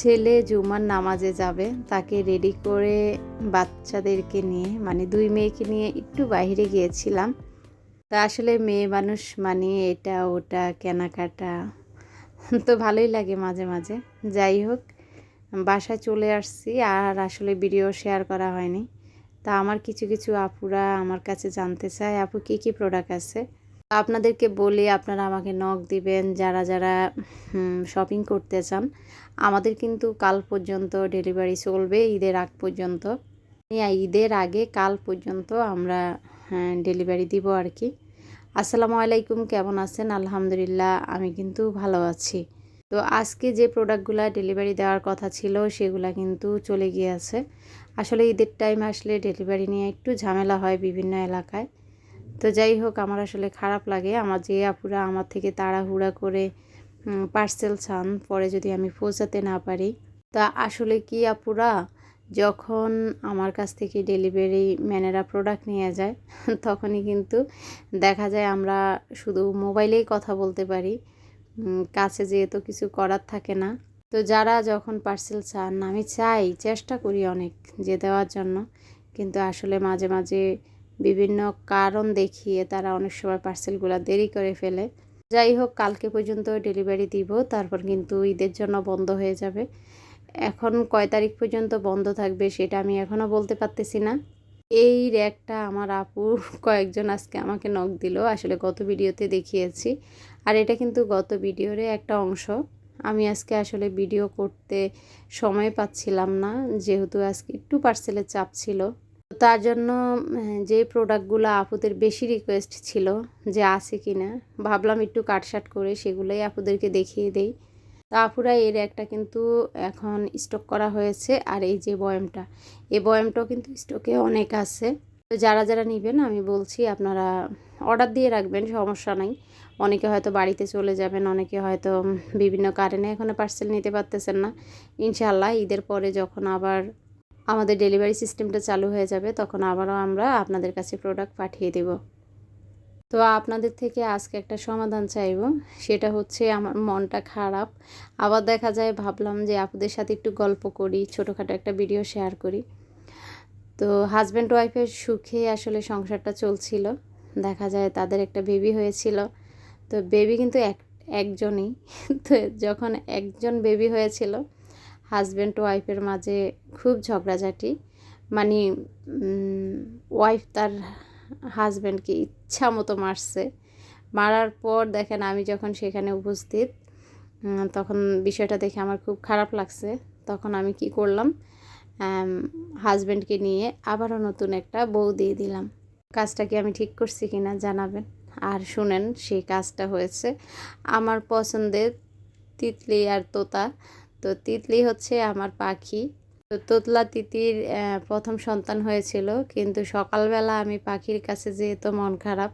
ছেলে জুমার নামাজে যাবে, তাকে রেডি করে বাচ্চাদেরকে নিয়ে মানে 2 মেয়েকে নিয়ে একটু বাইরে গিয়েছিলাম। তা আসলে মেয়ে মানুষ মানে এটা ওটা কেনাকাটা তো ভালোই লাগে মাঝে মাঝে। যাই হোক, বাসায় চলে আসছি আর আসলে ভিডিও শেয়ার করা হয়নি। তা আমার কিছু কিছু আপুরা আমার কাছে জানতে চায় আপু কী কী প্রোডাক্ট আছে। আপনাদেরকে বলি আপনারা আমাকে নক দিবেন যারা যারা শপিং করতে চান। আমাদের কিন্তু কাল পর্যন্ত ডেলিভারি চলবে, ঈদের আগ পর্যন্ত। ঈদের আগে কাল পর্যন্ত আমরা ডেলিভারি দিব আর কি। আসসালামু আলাইকুম, কেমন আছেন? আলহামদুলিল্লাহ, আমি কিন্তু ভালো আছি। তো আজকে যে প্রোডাক্টগুলো ডেলিভারি দেওয়ার কথা ছিল সেগুলো কিন্তু চলে গিয়েছে। আসলে ঈদের টাইম আসলে ডেলিভারি নিয়ে একটু ঝামেলা হয় বিভিন্ন এলাকায়। তো যাই হোক, আমার আসলে খারাপ লাগে আমার যে আপুরা আমার থেকে তাড়াহুড়া করে পার্সেল চান, পরে যদি আমি পৌঁছাতে না পারি। তা আসলে কি আপুরা, যখন আমার কাছ থেকে ডেলিভারি ম্যানেরা প্রোডাক্ট নিয়ে যায় তখনই কিন্তু দেখা যায় আমরা শুধু মোবাইলেই কথা বলতে পারি, কাছে যেহেতু কিছু করার থাকে না। তো যারা যখন পার্সেল চান, আমি চাই, চেষ্টা করি অনেক যে দেওয়ার জন্য, কিন্তু আসলে মাঝে মাঝে বিভিন্ন কারণ দেখিয়ে তারা অনেক সময় পার্সেলগুলো দেরি করে ফেলে। যাই হোক, কালকে পর্যন্ত ডেলিভারি দিব, তারপর কিন্তু ঈদের জন্য বন্ধ হয়ে যাবে। এখন কয় তারিখ পর্যন্ত বন্ধ থাকবে সেটা আমি এখনও বলতে পারতেছি না। এই র্যাকটা আমার আপু কয়েকজন আজকে আমাকে নক দিল, আসলে গত ভিডিওতে দেখিয়েছি। আর এটা কিন্তু গত ভিডিওর একটা অংশ। আমি আজকে আসলে ভিডিও করতে সময় পাচ্ছিলাম না, যেহেতু আজকে একটু পার্সেলের চাপ ছিল। তার জন্য যে প্রোডাক্টগুলো আপুদের বেশি রিকোয়েস্ট ছিল যে আছে কি না, ভাবলাম একটু কাটসাট করে সেগুলোই আপুদেরকে দেখিয়ে দেই। তা আপুরা, এর একটা কিন্তু এখন স্টক করা হয়েছে। আর এই যে বয়ামটা, এই বয়ামটাও কিন্তু স্টকে অনেক আছে। তো যারা যারা নেবেন আমি বলছি আপনারা অর্ডার দিয়ে রাখবেন, সমস্যা নাই। অনেকে হয়তো বাড়িতে চলে যাবেন, অনেকে হয়তো বিভিন্ন কারণে এখনও পার্সেল নিতে পারতেছেন না। ইনশাআল্লাহ ঈদের পরে যখন আবার আমাদের ডেলিভারি সিস্টেমটা চালু হয়ে যাবে তখন আবারও আমরা আপনাদের কাছে প্রোডাক্ট পাঠিয়ে দেব। তো আপনাদের থেকে আজকে একটা সমাধান চাইব, সেটা হচ্ছে আমার মনটা খারাপ। আবার দেখা যায় ভাবলাম যে আপুদের সাথে একটু গল্প করি, ছোটোখাটো একটা ভিডিও শেয়ার করি। তো হাজব্যান্ড ওয়াইফের সুখে আসলে সংসারটা চলছিল। দেখা যায় তাদের একটা বেবি হয়েছিল। তো বেবি কিন্তু একজনই তো যখন একজন বেবি হয়েছিল, হাজব্যান্ড ওয়াইফের মাঝে খুব ঝগড়াঝাটি। মানে ওয়াইফ তার হাজব্যান্ডকে ইচ্ছা মতো মারছে। মারার পর দেখেন আমি যখন সেখানে উপস্থিত, তখন বিষয়টা দেখে আমার খুব খারাপ লাগছে। তখন আমি কি করলাম, হাজব্যান্ডকে নিয়ে আবারও নতুন একটা বউ দিয়ে দিলাম। কাজটা কি আমি ঠিক করছি কি না জানাবেন। আর শুনেন, সেই কাজটা হয়েছে আমার পছন্দের তিতলি আর তোতা। তো তিতলি হচ্ছে আমার পাখি। তো তোতলা তিতির প্রথম সন্তান হয়েছিল, কিন্তু সকালবেলা আমি পাখির কাছে যেহেতু মন খারাপ,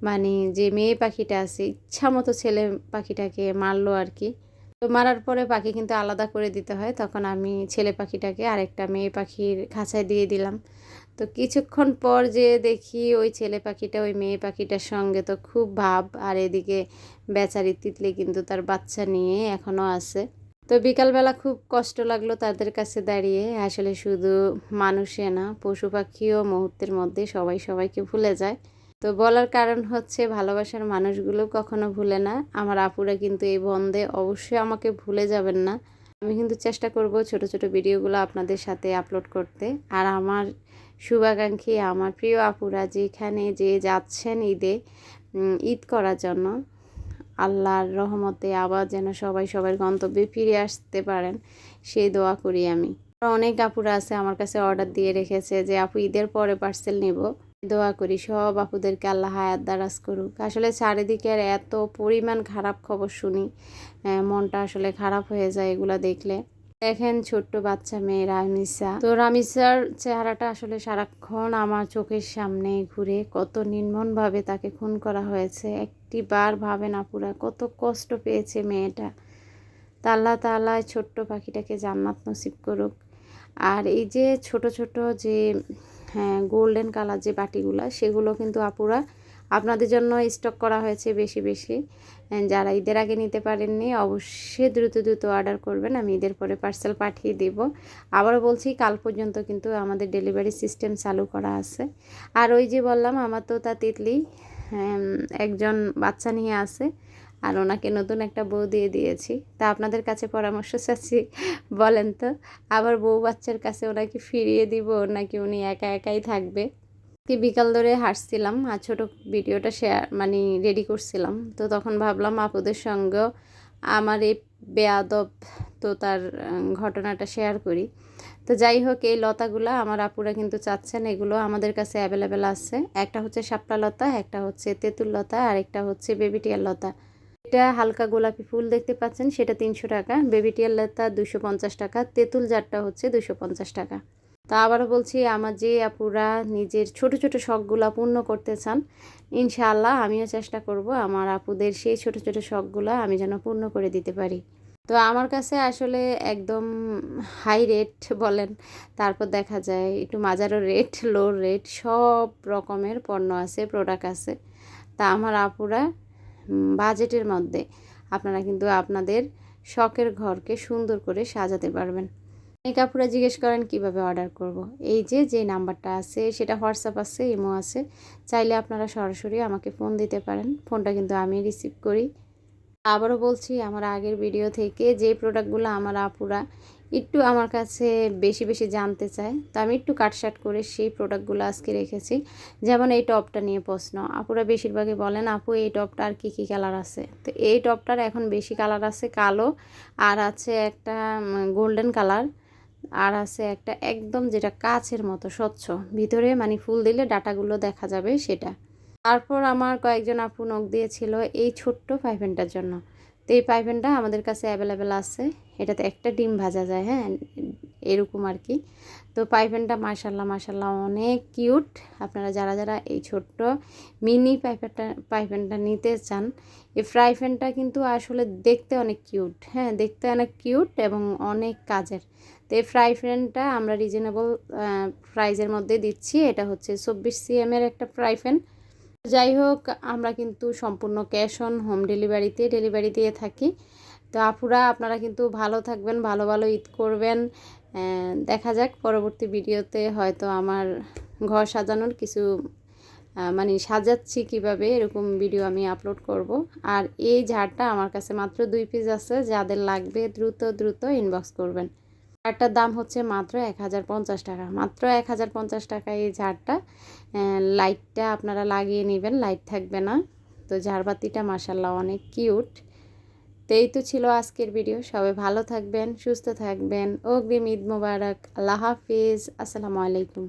মানে যে মেয়ে পাখিটা আছে ইচ্ছা মতো ছেলে পাখিটাকে মারলো আর কি। তো মারার পরে পাখি কিন্তু আলাদা করে দিতে হয়, তখন আমি ছেলে পাখিটাকে আরেকটা মেয়ে পাখির খাঁচায় দিয়ে দিলাম। তো কিছুক্ষণ পর যে দেখি ওই ছেলে পাখিটা ওই মেয়ে পাখিটার সঙ্গে তো খুব ভাব, আর এদিকে বেচারি তিতলি কিন্তু তার বাচ্চা নিয়ে এখনও আছে। তো বিকালবেলা খুব কষ্ট লাগলো তাদের কাছে দাঁড়িয়ে। আসলে শুধু মানুষে না, পশু পাখিও মুহূর্তের মধ্যে সবাই সবাইকে ভুলে যায়। তো বলার কারণ হচ্ছে ভালোবাসার মানুষগুলো কখনো ভুলে না। আমার আপুরা কিন্তু এই বন্ধে অবশ্যই আমাকে ভুলে যাবেন না। আমি কিন্তু চেষ্টা করব ছোট ছোট ভিডিওগুলো আপনাদের সাথে আপলোড করতে। আর আমার শুভাকাঙ্ক্ষী আমার প্রিয় আপুরা যেখানে যে যাচ্ছেন ঈদে ঈদ করার জন্য, আল্লাহর রহমতে আবার যেন সবাই সবার গন্তব্যে ফিরে আসতে পারেন, সেই দোয়া করি আমি। অনেক আপুরা আছে আমার কাছে অর্ডার দিয়ে রেখেছে যে আপু ঈদের পরে পার্সেল নেব। দোয়া করি সব আপুদেরকে আল্লাহ হায়াত দারাজ করুক। আসলে চারিদিকে আর এত পরিমাণ খারাপ খবর শুনি, মনটা আসলে খারাপ হয়ে যায় এগুলা দেখলে। দেখেন ছোট্ট বাচ্চা মেয়ে রামিসা, তো রামিসার চেহারাটা আসলে সারাক্ষণ আমার চোখের সামনে ঘুরে, কত নির্মমভাবে তাকে খুন করা হয়েছে। একটি বার ভাবেন আপুরা কত কষ্ট পেয়েছে মেয়েটা। তা আল্লাহ তাআলা ছোট্ট পাখিটাকে জান্নাত নসিব করুক। আর এই যে ছোট ছোট যে গোল্ডেন কালার যে বাটিগুলা, সেগুলো কিন্তু আপুরা আপনাদের জন্য স্টক করা হয়েছে বেশি বেশি। যারা ঈদের আগে নিতে পারেননি অবশ্যই দ্রুত দ্রুত অর্ডার করবেন, আমি ঈদের পরে পার্সেল পাঠিয়ে দেব। আবারও বলছি, কাল পর্যন্ত কিন্তু আমাদের ডেলিভারি সিস্টেম চালু করা আছে। আর ওই যে বললাম আমার তোতা তিতলি একজন বাচ্চা নিয়ে আছে, আর ওনাকে নতুন একটা বউ দিয়ে দিয়েছি। তা আপনাদের কাছে পরামর্শ চাচ্ছি, বলেন তো আবার বউ বাচ্চার কাছে ওনাকে ফিরিয়ে দিব নাকি উনি একা একাই থাকবে? কি বিকাল ধরে হাসছিলাম আর ছোটো ভিডিওটা শেয়ার রেডি করছিলাম, তো তখন ভাবলাম আপুদের সঙ্গেও আমার এই বেয়াদব তো তার ঘটনাটা শেয়ার করি। তো যাই হোক, এই লতাগুলো আমার আপুরা কিন্তু চাচ্ছেন, এগুলো আমাদের কাছে অ্যাভেলেবেল আছে। একটা হচ্ছে শাপলা লতা, একটা হচ্ছে তেঁতুল লতা, আর একটা হচ্ছে বেবিটিয়াল লতা। এটা হালকা গোলাপি ফুল দেখতে পাচ্ছেন, সেটা 300 টাকা। বেবিটিয়াল লতা 250 টাকা। তেঁতুল জারটা হচ্ছে 250 টাকা। তা আবারও বলছি, আমার যে আপুরা নিজের ছোট ছোট শখগুলা পূর্ণ করতে চান, ইনশাআল্লাহ আমিও চেষ্টা করব আমার আপুদের সেই ছোট ছোট শখগুলা আমি যেন পূর্ণ করে দিতে পারি। তো আমার কাছে আসলে একদম হাই রেট বলেন, তারপর দেখা যায় একটু মাঝারো রেট, লো রেট, সব রকমের পণ্য আছে, প্রোডাক্ট আছে। তা আমার আপুরা বাজেটের মধ্যে আপনারা কিন্তু আপনাদের শখের ঘরকে সুন্দর করে সাজাতে পারবেন। অনেক আপুরা জিজ্ঞেস করেন কিভাবে অর্ডার করব। এই যে নাম্বারটা আছে সেটা হোয়াটসঅ্যাপ আছে, ইমো আছে, চাইলে আপনারা সরাসরি আমাকে ফোন দিতে পারেন। ফোনটা কিন্তু আমি রিসিভ করি। আবারও বলছি, আমার আগের ভিডিও থেকে যে প্রোডাক্টগুলো আমার আপুরা একটু আমার কাছে বেশি বেশি জানতে চায়, তো আমি একটু কাটসাট করে সেই প্রোডাক্টগুলো আজকে রেখেছি। যেমন এই টপটা নিয়ে প্রশ্ন, আপুরা বেশিরভাগই বলেন আপু এই টপটা আর কী কী কালার আছে। তো এই টপটার এখন বেশি কালার আছে, কালো, আর আছে একটা গোল্ডেন কালার, আর আছে একটা একদম যেটা কাচের মতো স্বচ্ছ, ভিতরে ফুল দিলে ডাটাগুলো দেখা যাবে সেটা। তারপর আমার কয়েকজন আপু নখ দিয়েছিল এই ছোট্ট পাইপেনটার জন্য। তো এই পাইপেনটা আমাদের কাছে অ্যাভেলেবেল আছে, এটাতে একটা ডিম ভাজা যায়, হ্যাঁ এরকম আর কি। তো পাইপেনটা মাশাল্লাহ মাশাল্লাহ অনেক কিউট। আপনারা যারা যারা এই ছোট্ট মিনি পাইপেনটা নিতে চান, এই ফ্রাই প্যানটা কিন্তু আসলে দেখতে অনেক কিউট, হ্যাঁ দেখতে অনেক কিউট এবং অনেক কাজের। তো এই ফ্রাই প্যানটা আমরা রিজনেবল প্রাইজের মধ্যে দিচ্ছি। এটা হচ্ছে 24 cm একটা ফ্রাই প্যান। যাই হোক, আমরা কিন্তু সম্পূর্ণ ক্যাশ অন হোম ডেলিভারি দিয়ে থাকি। তো আপুরা আপনারা কিন্তু ভালো থাকবেন, ভালো ভালো ঈদ করবেন। দেখা যাক পরবর্তী ভিডিওতে হয়তো আমার ঘর সাজানোর কিছু সাজাচ্ছি কিভাবে, এরকম ভিডিও আমি আপলোড করব। আর এই ঝাড়টা আমার কাছে মাত্র 2 পিস আছে, যাদের লাগবে দ্রুত দ্রুত ইনবক্স করবেন। ঝাড়টার দাম হচ্ছে মাত্র 1050 টাকা, মাত্র 1050 টাকা এই ঝাড়টা। লাইটটা আপনারা লাগিয়ে নেবেন, লাইট থাকবে না। তো ঝাড়বাতিটা মাশাল্লাহ অনেক কিউট। তো এই তো ছিল আজকের ভিডিও। সবাই ভালো থাকবেন, সুস্থ থাকবেন। অগ্রিম ঈদ মোবারক। আল্লাহ হাফিজ। আসসালামু আলাইকুম।